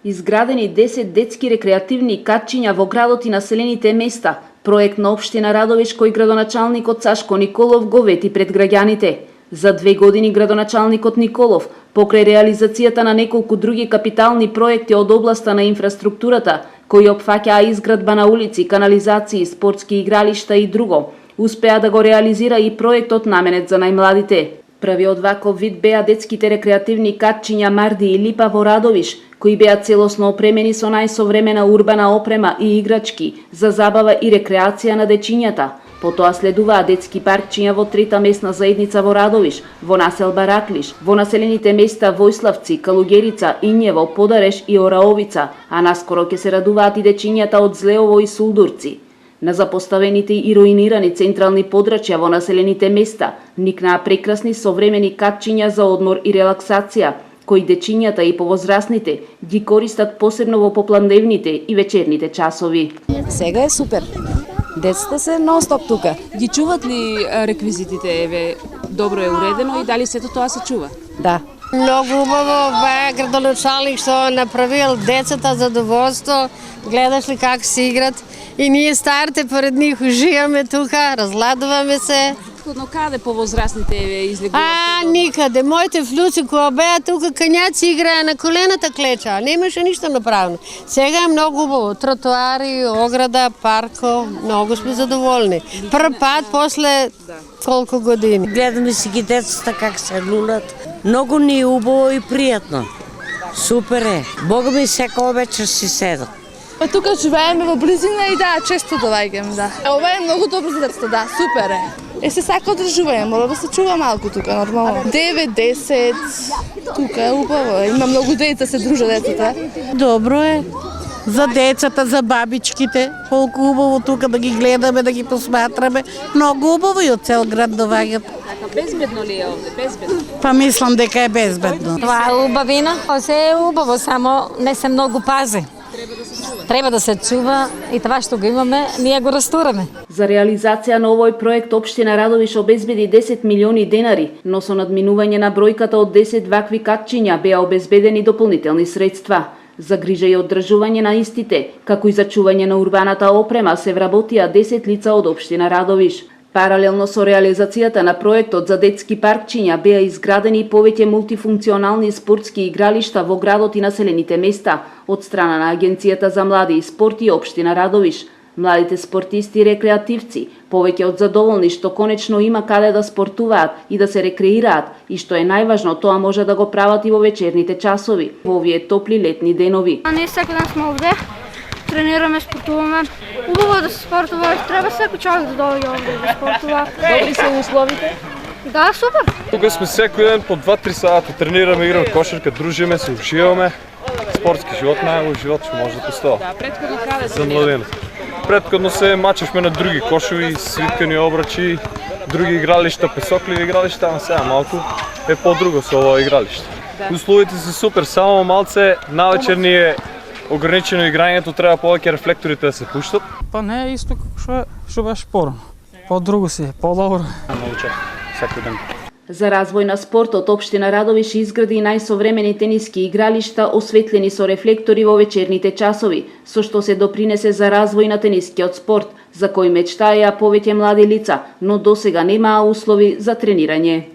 Изградени 10 детски рекреативни катчиња во градот и населените места, проект на општина Радовиш кој градоначалникот Сашко Николов го вети пред граѓаните. За 2 години градоначалникот Николов, покрај реализацијата на неколку други капитални проекти од областа на инфраструктурата, кои опфаќаа изградба на улици, канализации, спортски игралишта и друго, успеа да го реализира и проектот наменет за најмладите. Први од ваков вид беа детските рекреативни катчиња Марди и Липа во Радовиш, кои беа целосно опремени со најсовремена урбана опрема и играчки за забава и рекреација на дечињата. Потоа следуваа детски паркчиња во трета местна заедница во Радовиш, во населба Раклиш, во населените места Војславци, Калугерица, Инјево, Подареш и Ораовица, а наскоро ќе се радуваат и дечињата од Злеово и Сулдурци. На запоставените и руинирани централни подрачја во населените места никнаа прекрасни современи катчиња за одмор и релаксација, кои дечињата и повозрасните ги користат посебно во попладневните и вечерните часови. Сега е супер. Децата се нон-стоп тука. Ги чуват ли реквизитите? Еве, добро е уредено и дали сето тоа се чува? Да. Многу убаво, градоначалник што направил децата задоволство, гледаш ли как се играт и ние старите поред нив уживаме тука, разладуваме се. Но каде повозрасните излегуват? Никаде. Моите внуци кога беа тука кањаци играа на колената клеча, немаше ништо направено. Сега е многу убаво. Тротоари, ограда, парко, многу сме задоволни. Прв пат после колку години. Гледаме си ги децата как се лулат. Многу ни е убаво и пријатно. Супер е. Бога ми секој вечер си седат. Тука живееме во близина и да, често доаѓаме, да. Ова е многу добро за децата, да, супер е. Се сака одржување, мора да се чува малку тука, нормално. 9, 10, тука е убаво, има многу деца, се дружат децата. Добро е. За децата, за бабичките, колку убаво тука да ги гледаме, да ги посматраме. Многу убаво и од цел град доаѓат. Безбедно ли е овде? Безбедно? Па мислам дека е безбедно. Това е убавина. Се е убаво, само не се многу пази. Треба да се чува и това што го имаме, ние го растураме. За реализација на овој проект општина Радовиш обезбеди 10 милиони денари, но со надминување на бројката од 10 вакви катчиња беа обезбедени дополнителни средства. За грижа и оддржување на истите, како и за чување на урбаната опрема се вработија 10 лица од општина Радовиш. Паралелно со реализацијата на проектот за детски паркчиња беа изградени и повеќе мултифункционални спортски игралишта во градот и населените места од страна на Агенцијата за млади и спорт и општина Радовиш. Младите спортисти и рекреативци повеќе од задоволни што конечно има каде да спортуваат и да се рекреираат и што е најважно, тоа може да го прават и во вечерните часови, во овие топли летни денови. Ние секој ден сме овде, тренираме, спортуваме. Убаво да се спортува, треба секој човек да доаѓа овде да спортува. Добри се условите? Да, супер. Тука сме секој ден по 2-3 сата, тренираме, играме кошарка, дружиме се, ушиваме. Спортски живот, најлош живот што може да постава. Да, претходно каде се за младина. Предходно се мачевме на други кошови, свиткани обрачи, други игралишта, песокливи игралишта, а сега малку е по-друго со ова игралиште. Да. Условите се супер, само малце навечер ни е ограничено играњето, треба повеќе рефлекторите да се пуштат. Па не е исто како што беше порано. По-друго си е, по-добро. Науча секој ден. За развој на спортот, општина Радовиш изгради најсовремени тениски игралишта осветлени со рефлектори во вечерните часови, со што се допринесе за развој на тенискиот спорт, за кој мечтаеа повеќе млади лица, но досега немаа услови за тренирање.